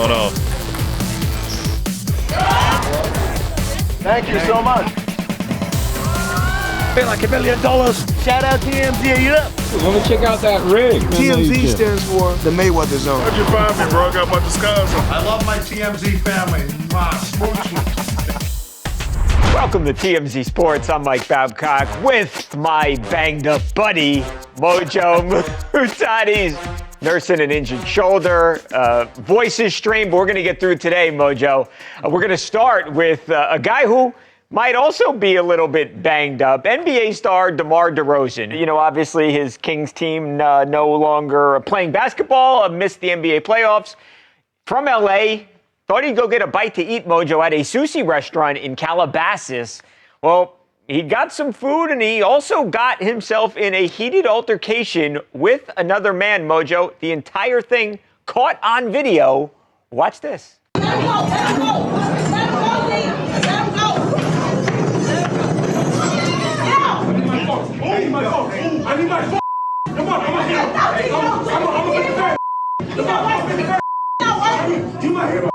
going on. Thank you so much. Pay like $1 million. Shout out TMZ, you up? Let me check out that rig. TMZ stands for the Mayweather Zone. How'd you find me, bro? I got my disguise on. I love my TMZ family. Welcome to TMZ Sports. I'm Mike Babcock with my banged up buddy, Mojo Ohtani's nursing an injured shoulder. Voice is strained, but we're going to get through today, Mojo. We're going to start with a guy who might also be a little bit banged up. NBA star DeMar Derozan. You know, obviously his Kings team no longer playing basketball, missed the NBA playoffs. From LA, thought he'd go get a bite to eat, Mojo, at a sushi restaurant in Calabasas. Well, he got some food and he also got himself in a heated altercation with another man, Mojo. The entire thing caught on video. Watch this. I need my phone. Come on, come on. Do my hair.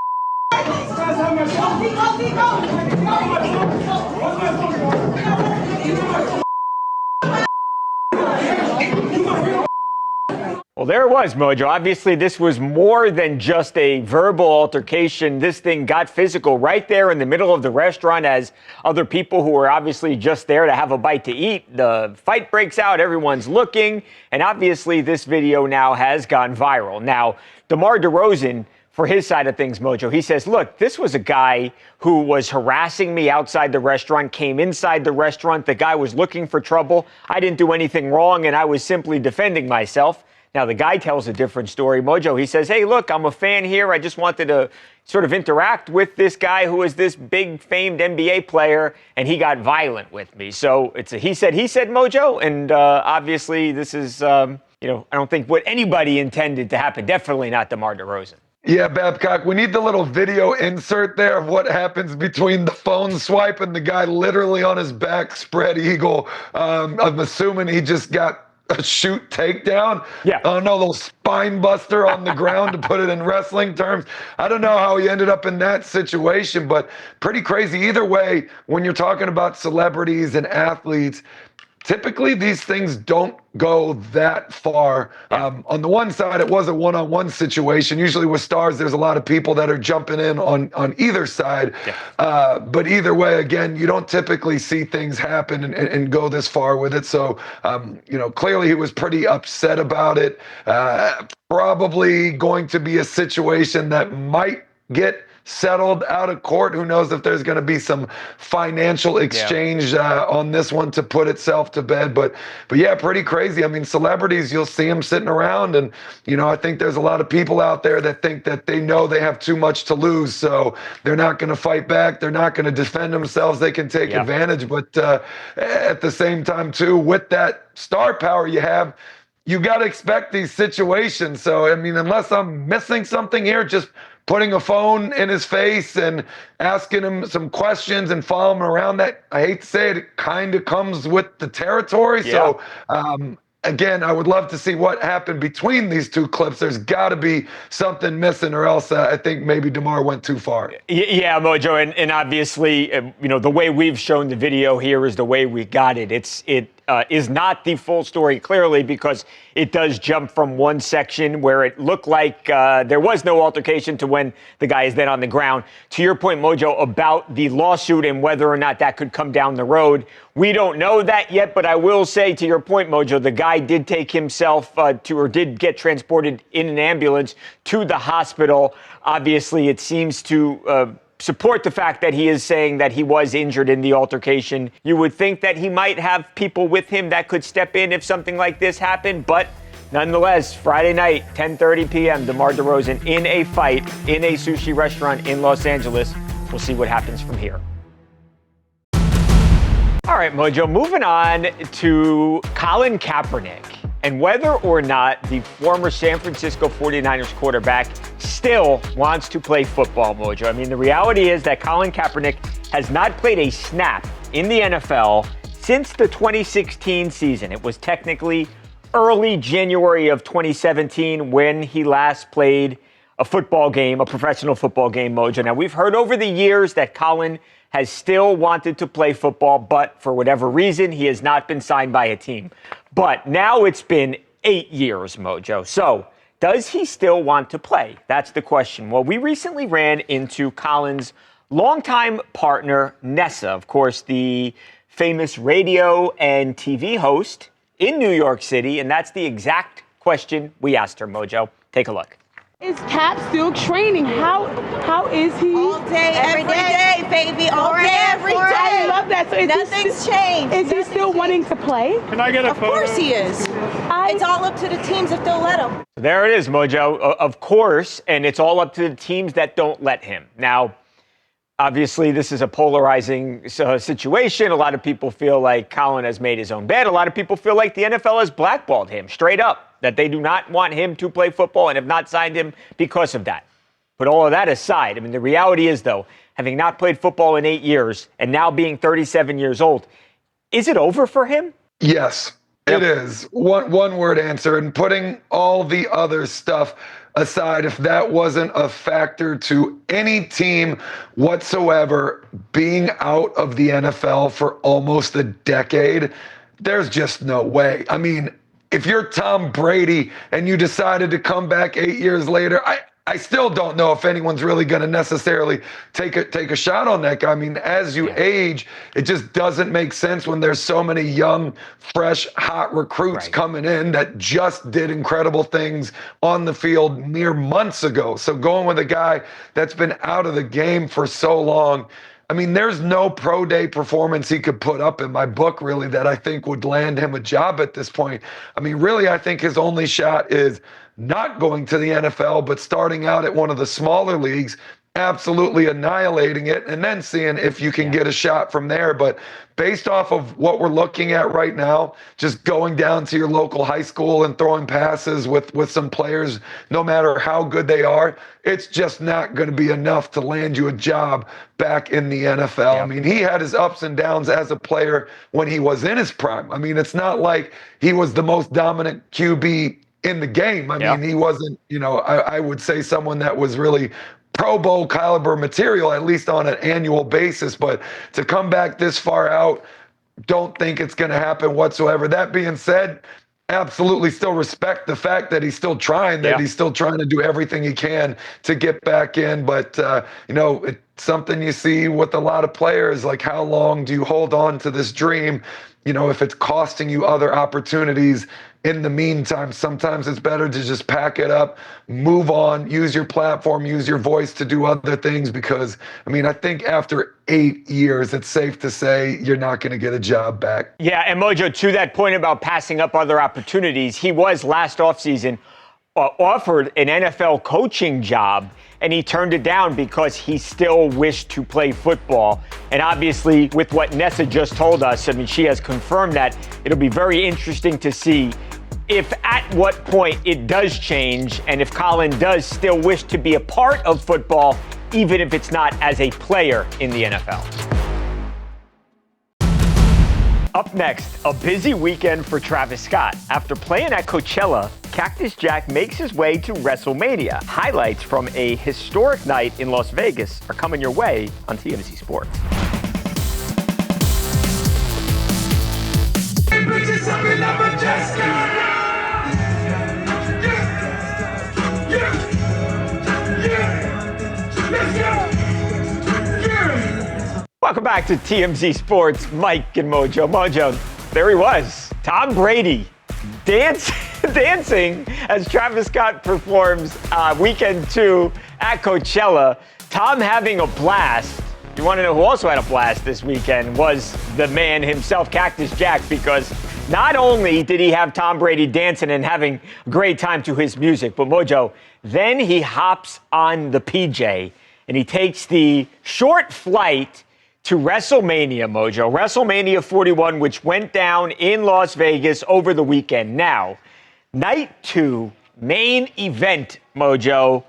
Well, there it was, Mojo. Obviously, this was more than just a verbal altercation. This thing got physical right there in the middle of the restaurant as other people who were obviously just there to have a bite to eat. The fight breaks out. Everyone's looking. And obviously, this video now has gone viral. Now, DeMar Derozan, for his side of things, Mojo, he says, look, this was a guy who was harassing me outside the restaurant, came inside the restaurant. The guy was looking for trouble. I didn't do anything wrong, and I was simply defending myself. Now, the guy tells a different story. Mojo, he says, hey, look, I'm a fan here. I just wanted to sort of interact with this guy who is this big, famed NBA player, and he got violent with me. So it's a he said, Mojo, and obviously this is, I don't think what anybody intended to happen. Definitely not DeMar Derozan. Yeah, Babcock, we need the little video insert there of what happens between the phone swipe and the guy literally on his back, spread eagle. I'm assuming he just got a shoot takedown. Yeah. I don't know, little spine buster on the ground to put it in wrestling terms. I don't know how he ended up in that situation, but pretty crazy. Either way, when you're talking about celebrities and athletes, typically these things don't go that far. On the one side, it was a one-on-one situation. Usually with stars, there's a lot of people that are jumping in on either side. Yeah. But either way, again, you don't typically see things happen and go this far with it. So, clearly he was pretty upset about it. Probably going to be a situation that might get settled out of court. Who knows if there's going to be some financial exchange on this one to put itself to bed. But yeah, pretty crazy. I mean, celebrities, you'll see them sitting around and, I think there's a lot of people out there that think that they know they have too much to lose. So they're not going to fight back. They're not going to defend themselves. They can take advantage. But at the same time, too, with that star power you have, you got to expect these situations. So, I mean, unless I'm missing something here, just putting a phone in his face and asking him some questions and following him around, that, I hate to say it kind of comes with the territory. Yeah. So, again, I would love to see what happened between these two clips. There's got to be something missing, or else I think maybe DeMar went too far. Yeah, Mojo, and obviously, the way we've shown the video here is the way we got it. It is not the full story, clearly, because it does jump from one section where it looked like there was no altercation to when the guy is then on the ground. To your point, Mojo, about the lawsuit and whether or not that could come down the road, we don't know that yet, but I will say, to your point, Mojo, the guy did take himself did get transported in an ambulance to the hospital. Obviously, it seems to support the fact that he is saying that he was injured in the altercation. You would think that he might have people with him that could step in if something like this happened, but nonetheless, Friday night, 10:30 p.m., DeMar Derozan in a fight in a sushi restaurant in Los Angeles. We'll see what happens from here. All right, Mojo, moving on to Colin Kaepernick and whether or not the former San Francisco 49ers quarterback still wants to play football, Mojo. I mean, the reality is that Colin Kaepernick has not played a snap in the NFL since the 2016 season. It was technically early January of 2017 when he last played a football game, a professional football game, Mojo. Now, we've heard over the years that Colin has still wanted to play football, but for whatever reason, he has not been signed by a team. But now it's been 8 years, Mojo. So does he still want to play? That's the question. Well, we recently ran into Colin's longtime partner, Nessa, of course, the famous radio and TV host in New York City, and that's the exact question we asked her, Mojo. Take a look. Is Cap still training? How is he? All day, every day, baby. All day, every day. I love that. So Nothing's changed. Is he still wanting to play? Can I get a photo? Of course he is. It's all up to the teams if they'll let him. There it is, Mojo. Of course, and it's all up to the teams that don't let him. Now, obviously, this is a polarizing situation. A lot of people feel like Colin has made his own bed. A lot of people feel like the NFL has blackballed him straight up, that they do not want him to play football and have not signed him because of that. But all of that aside, I mean, the reality is, though, having not played football in 8 years and now being 37 years old, is it over for him? Yes, it is. One word answer. And putting all the other stuff aside, if that wasn't a factor to any team whatsoever being out of the NFL for almost a decade, there's just no way. I mean, if you're Tom Brady and you decided to come back 8 years later, I still don't know if anyone's really going to necessarily take a shot on that guy. I mean, as you age, it just doesn't make sense when there's so many young, fresh, hot recruits coming in that just did incredible things on the field mere months ago. So going with a guy that's been out of the game for so long, I mean, there's no pro day performance he could put up in my book, really, that I think would land him a job at this point. I mean, really, I think his only shot is not going to the NFL, but starting out at one of the smaller leagues, absolutely annihilating it, and then seeing if you can get a shot from there. But based off of what we're looking at right now, just going down to your local high school and throwing passes with some players, no matter how good they are, it's just not going to be enough to land you a job back in the NFL. I mean, he had his ups and downs as a player when he was in his prime. I mean, it's not like he was the most dominant QB in the game. I mean, he wasn't, I would say someone that was really Pro Bowl caliber material, at least on an annual basis. But to come back this far out, don't think it's going to happen whatsoever. That being said, absolutely still respect the fact that he's still trying, he's still trying to do everything he can to get back in. But, it's something you see with a lot of players, like how long do you hold on to this dream? If it's costing you other opportunities in the meantime, sometimes it's better to just pack it up, move on, use your platform, use your voice to do other things. Because, I mean, I think after 8 years, it's safe to say you're not going to get a job back. Yeah, and Mojo, to that point about passing up other opportunities, he was last offseason offered an NFL coaching job, and he turned it down because he still wished to play football. And obviously, with what Nessa just told us, I mean, she has confirmed that. It'll be very interesting to see if at what point it does change and if Colin does still wish to be a part of football, even if it's not as a player in the NFL. Up next, a busy weekend for Travis Scott. After playing at Coachella, Cactus Jack makes his way to Wrestlemania. Highlights from a historic night in Las Vegas are coming your way on TMZ Sports. Welcome back to TMZ Sports. Mike and Mojo. Mojo, there he was. Tom Brady dancing as Travis Scott performs weekend 2 at Coachella. Tom having a blast. You want to know who also had a blast this weekend was the man himself, Cactus Jack, because not only did he have Tom Brady dancing and having a great time to his music, but Mojo, then he hops on the PJ and he takes the short flight to Wrestlemania, Mojo. Wrestlemania 41, which went down in Las Vegas over the weekend. Now, night 2, main event, Mojo.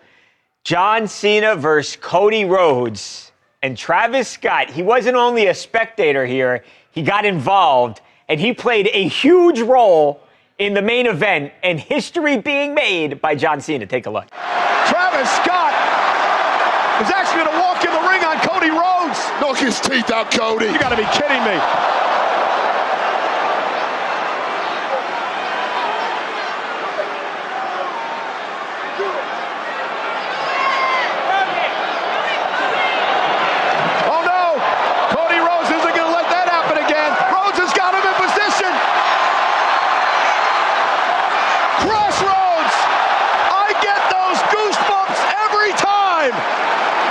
John Cena versus Cody Rhodes. And Travis Scott, he wasn't only a spectator here, he got involved, and he played a huge role in the main event and history being made by John Cena. Take a look. Travis is actually going to walk in the ring on Cody Rhodes. Knock his teeth out, Cody. You got to be kidding me. Oh no! Cody Rhodes isn't going to let that happen again. Rhodes has got him in position. Crossroads! I get those goosebumps every time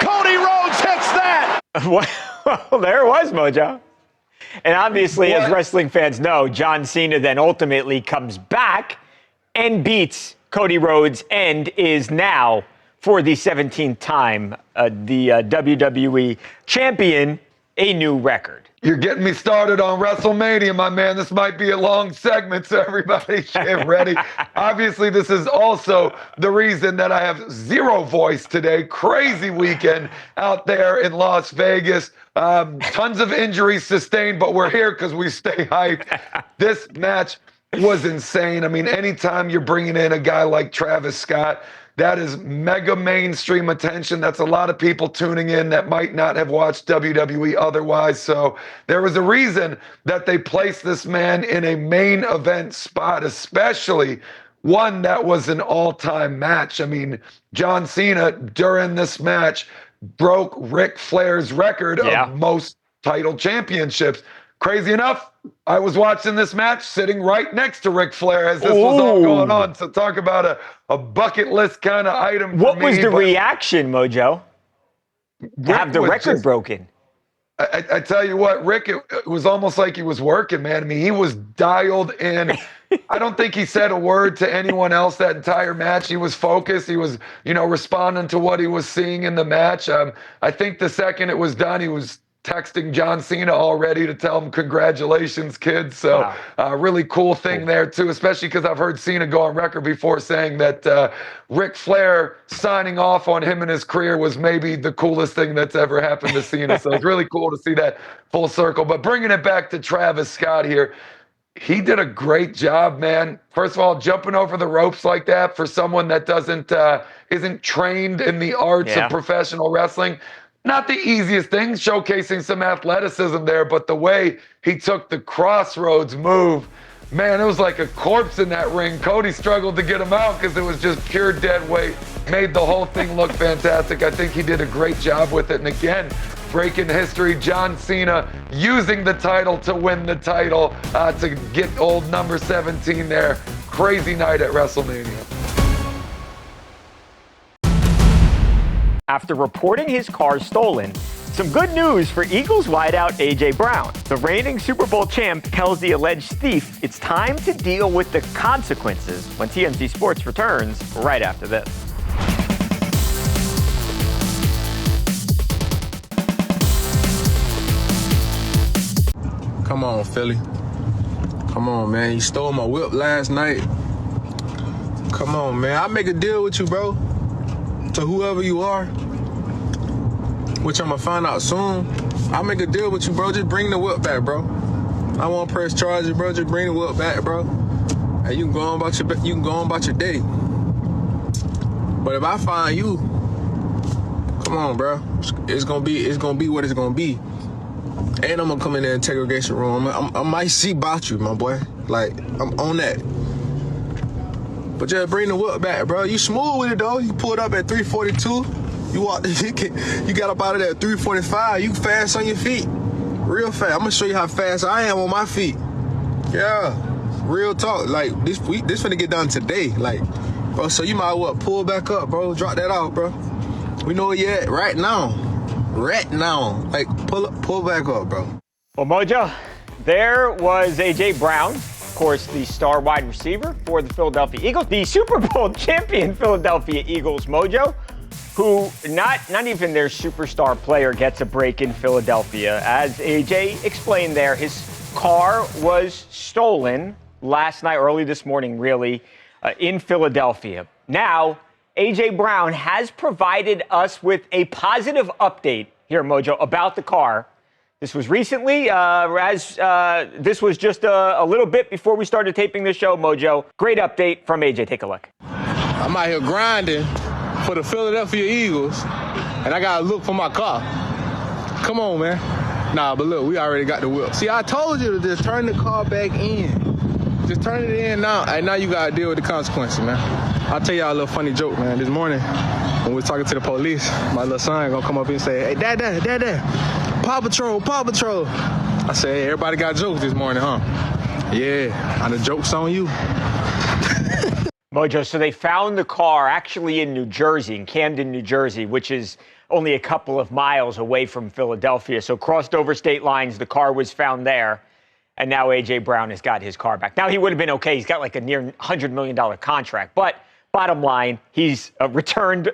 Cody Rhodes hits that. Well, there it was, Mojo. And obviously, as wrestling fans know, John Cena then ultimately comes back and beats Cody Rhodes and is now, for the 17th time, the WWE champion, a new record. You're getting me started on Wrestlemania, my man. This might be a long segment, so everybody get ready. Obviously, this is also the reason that I have zero voice today. Crazy weekend out there in Las Vegas. Tons of injuries sustained, but we're here because we stay hyped. This match was insane. I mean, anytime you're bringing in a guy like Travis Scott, that is mega mainstream attention. That's a lot of people tuning in that might not have watched WWE otherwise. So there was a reason that they placed this man in a main event spot, especially one that was an all-time match. I mean, John Cena, during this match, broke Ric Flair's record of most title championships. Crazy enough, I was watching this match sitting right next to Ric Flair as this was all going on. So talk about a bucket list kind of item for me. What was the reaction, Mojo? To have the record broken. I tell you what, Rick, it was almost like he was working, man. I mean, he was dialed in. I don't think he said a word to anyone else that entire match. He was focused. He was, responding to what he was seeing in the match. I think the second it was done, he was texting John Cena already to tell him congratulations, kid. So really cool thing there too, especially because I've heard Cena go on record before saying that Ric Flair signing off on him and his career was maybe the coolest thing that's ever happened to Cena. So it's really cool to see that full circle. But bringing it back to Travis Scott here, he did a great job, man. First of all, jumping over the ropes like that for someone that isn't trained in the arts of professional wrestling. Not the easiest thing, showcasing some athleticism there, but the way he took the Crossroads move, man, it was like a corpse in that ring. Cody struggled to get him out because it was just pure dead weight. Made the whole thing look fantastic. I think he did a great job with it. And again, breaking history, John Cena using the title to win the title to get old number 17 there. Crazy night at WrestleMania. After reporting his car stolen, some good news for Eagles wideout A.J. Brown. The reigning Super Bowl champ tells the alleged thief it's time to deal with the consequences when TMZ Sports returns right after this. Come on, Philly. Come on, man. You stole my whip last night. Come on, man. I'll make a deal with you, bro. To whoever you are, which I'm gonna find out soon. I'll make a deal with you, bro. Just bring the whip back, bro. I won't press charges, bro. Just bring the whip back, bro. And you can go on about your day. But if I find you, come on, bro. It's gonna be what it's gonna be. And I'm gonna come in there in the interrogation room. I might see about you, my boy. Like, I'm on that. But just bring the whip back, bro. You smooth with it, though. You pulled up at 342. You got up out of there at 345. You fast on your feet. Real fast. I'm going to show you how fast I am on my feet. Yeah. Real talk. Like, this finna get done today. Like, bro, so you might as well pull back up, bro. Drop that off, bro. We know where you at right now. Right now. Like, pull back up, bro. Well, Mojo, there was A.J. Brown. Of course, the star wide receiver for the Philadelphia Eagles, the Super Bowl champion Philadelphia Eagles, Mojo, who not even their superstar player gets a break in Philadelphia. As AJ explained there, his car was stolen last night, early this morning, really, in Philadelphia. Now, AJ Brown has provided us with a positive update here, Mojo, about the car. This was recently, this was just a little bit before we started taping this show, Mojo. Great update from AJ. Take a look. I'm out here grinding for the Philadelphia Eagles, and I got to look for my car. Come on, man. Nah, but look, we already got the whip. See, I told you to just turn the car back in. Just turn it in now, and now you got to deal with the consequences, man. I'll tell y'all a little funny joke, man. This morning, when we was talking to the police, my little son gonna come up and say, "Hey, Dad, Paw Patrol, Paw Patrol." I said, "Hey, everybody got jokes this morning, huh?" Yeah, and the joke's on you. Mojo, so they found the car actually in New Jersey, in Camden, New Jersey, which is only a couple of miles away from Philadelphia. So crossed over state lines, the car was found there, and now A.J. Brown has got his car back. Now, he would have been okay. He's got like a near $100 million contract. But bottom line, he's returned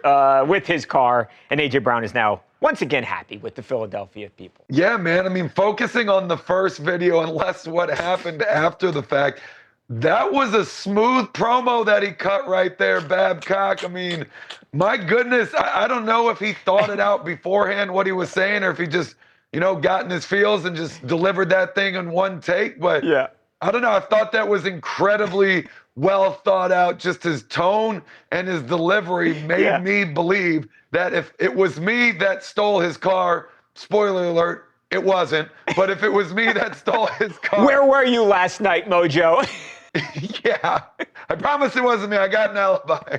with his car, and A.J. Brown is now once again happy with the Philadelphia people. Yeah, man. I mean, focusing on the first video and less what happened after the fact, that was a smooth promo that he cut right there, Babcock. I mean, my goodness, I don't know if he thought it out beforehand, what he was saying, or if he just, got in his feels and just delivered that thing in one take. But yeah, I don't know. I thought that was incredibly well thought out. Just his tone and his delivery made me believe that if it was me that stole his car, spoiler alert, it wasn't. But if it was me that stole his car. Where were you last night, Mojo? Yeah, I promise it wasn't me. I got an alibi.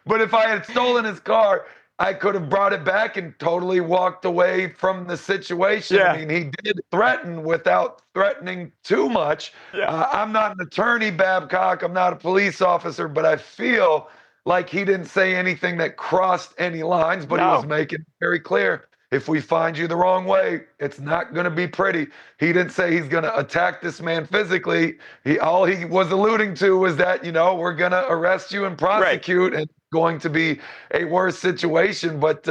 But if I had stolen his car, I could have brought it back and totally walked away from the situation. Yeah. I mean, he did threaten without threatening too much. Yeah. I'm not an attorney, Babcock. I'm not a police officer, but I feel like he didn't say anything that crossed any lines, but he was making it very clear. If we find you the wrong way, it's not going to be pretty. He didn't say he's going to attack this man physically. All he was alluding to was that, we're going to arrest you and prosecute, and going to be a worse situation. But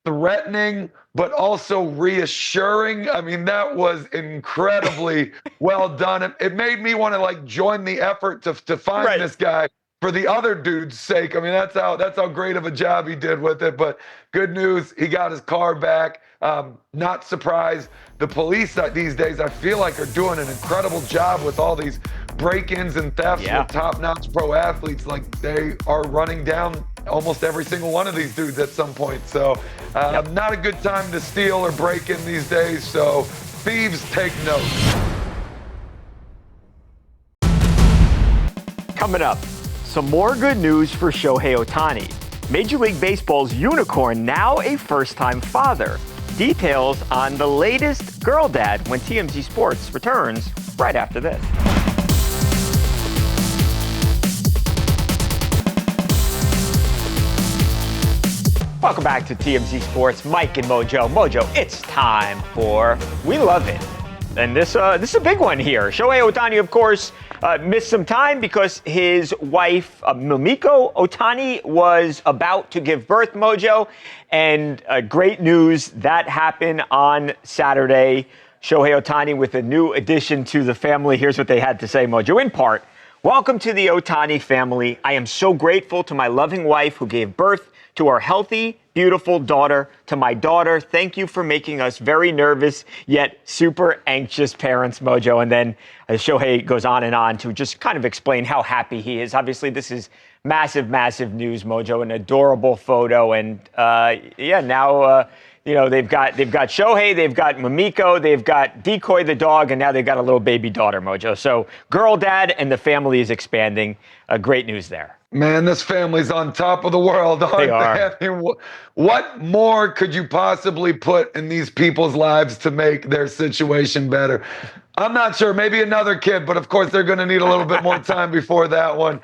threatening, but also reassuring. I mean, that was incredibly well done. It made me want to join the effort to find this guy. For the other dude's sake. I mean, that's how great of a job he did with it. But good news, he got his car back. Not surprised. The police these days, I feel like, are doing an incredible job with all these break-ins and thefts with top-notch pro athletes. Like, they are running down almost every single one of these dudes at some point. So not a good time to steal or break in these days. So thieves, take note. Coming up, some more good news for Shohei Ohtani. Major League Baseball's unicorn now a first-time father. Details on the latest girl dad when TMZ Sports returns right after this. Welcome back to TMZ Sports. Mike and Mojo. Mojo, it's time for We Love It. And this is a big one here. Shohei Ohtani, of course, missed some time because his wife, Mimiko Ohtani, was about to give birth, Mojo. And great news, that happened on Saturday. Shohei Ohtani with a new addition to the family. Here's what they had to say, Mojo. In part, welcome to the Ohtani family. I am so grateful to my loving wife who gave birth to our healthy, beautiful daughter. To my daughter, thank you for making us very nervous yet super anxious parents, Mojo. And then Shohei goes on and on to just kind of explain how happy he is. Obviously, this is massive, massive news, Mojo. An adorable photo, and now they've got Shohei, they've got Mimiko, they've got Decoy the dog, and now they've got a little baby daughter, Mojo. So girl dad and the family is expanding. Great news there. Man, this family's on top of the world, aren't they? I mean, what more could you possibly put in these people's lives to make their situation better? I'm not sure. Maybe another kid, but of course they're going to need a little bit more time before that one.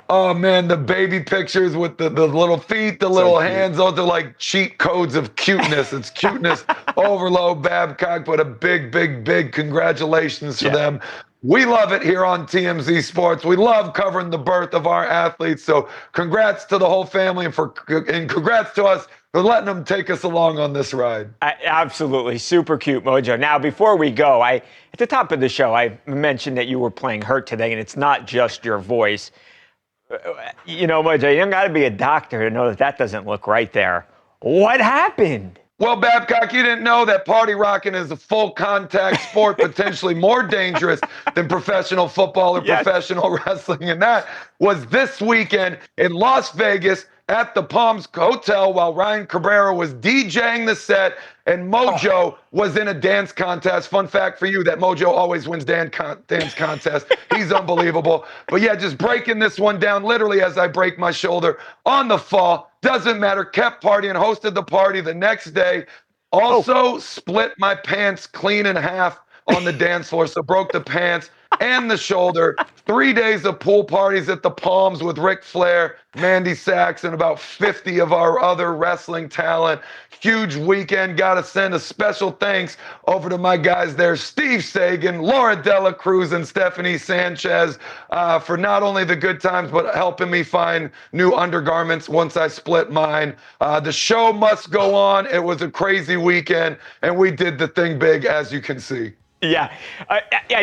Oh, man, the baby pictures with the little feet, the little hands, those are like cheat codes of cuteness. It's cuteness overload, Babcock, but a big, big, big congratulations to them. We love it here on TMZ Sports. We love covering the birth of our athletes. So congrats to the whole family and congrats to us for letting them take us along on this ride. Absolutely. Super cute, Mojo. Now, before we go, at the top of the show, I mentioned that you were playing hurt today, and it's not just your voice. Mojo, you don't got to be a doctor to know that doesn't look right there. What happened? Well, Babcock, you didn't know that party rocking is a full contact sport, potentially more dangerous than professional football or professional wrestling. And that was this weekend in Las Vegas at the Palms Hotel while Ryan Cabrera was DJing the set and Mojo was in a dance contest. Fun fact for you that Mojo always wins dance contest. He's unbelievable. But yeah, just breaking this one down literally as I break my shoulder on the fall. Doesn't matter. Kept partying, hosted the party the next day. Also split my pants clean in half on the dance floor. So broke the pants and the shoulder. 3 days of pool parties at the Palms with Ric Flair, Mandy Sachs, and about 50 of our other wrestling talent. Huge weekend. Got to send a special thanks over to my guys there, Steve Sagan, Laura Dela Cruz, and Stephanie Sanchez for not only the good times, but helping me find new undergarments once I split mine. The show must go on. It was a crazy weekend, and we did the thing big, as you can see. Yeah,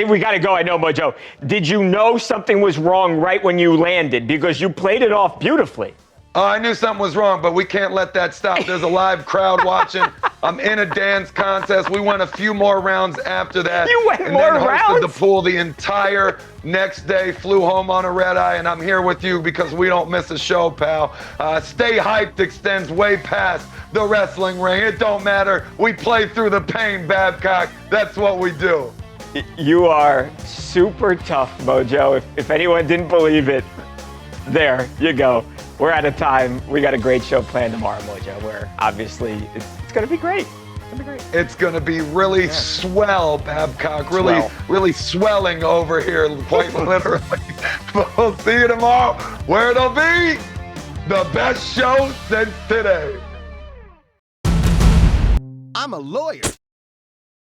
we got to go. I know, Mojo. Did you know something was wrong right when you landed? Because you played it off beautifully. I knew something was wrong, but we can't let that stop. There's a live crowd watching. I'm in a dance contest. We went a few more rounds after that. You went and more then hosted rounds? the pool the entire next day. Flew home on a red eye, and I'm here with you because we don't miss a show, pal. Stay hyped extends way past the wrestling ring. It don't matter. We play through the pain, Babcock. That's what we do. You are super tough, Mojo. If anyone didn't believe it, there you go. We're out of time. We got a great show planned tomorrow, Mojo, where obviously it's going to be great. It's going to be great. It's going to be really swell, Babcock. Really swelling over here, quite literally. But we'll see you tomorrow, where it'll be the best show since today. I'm a lawyer.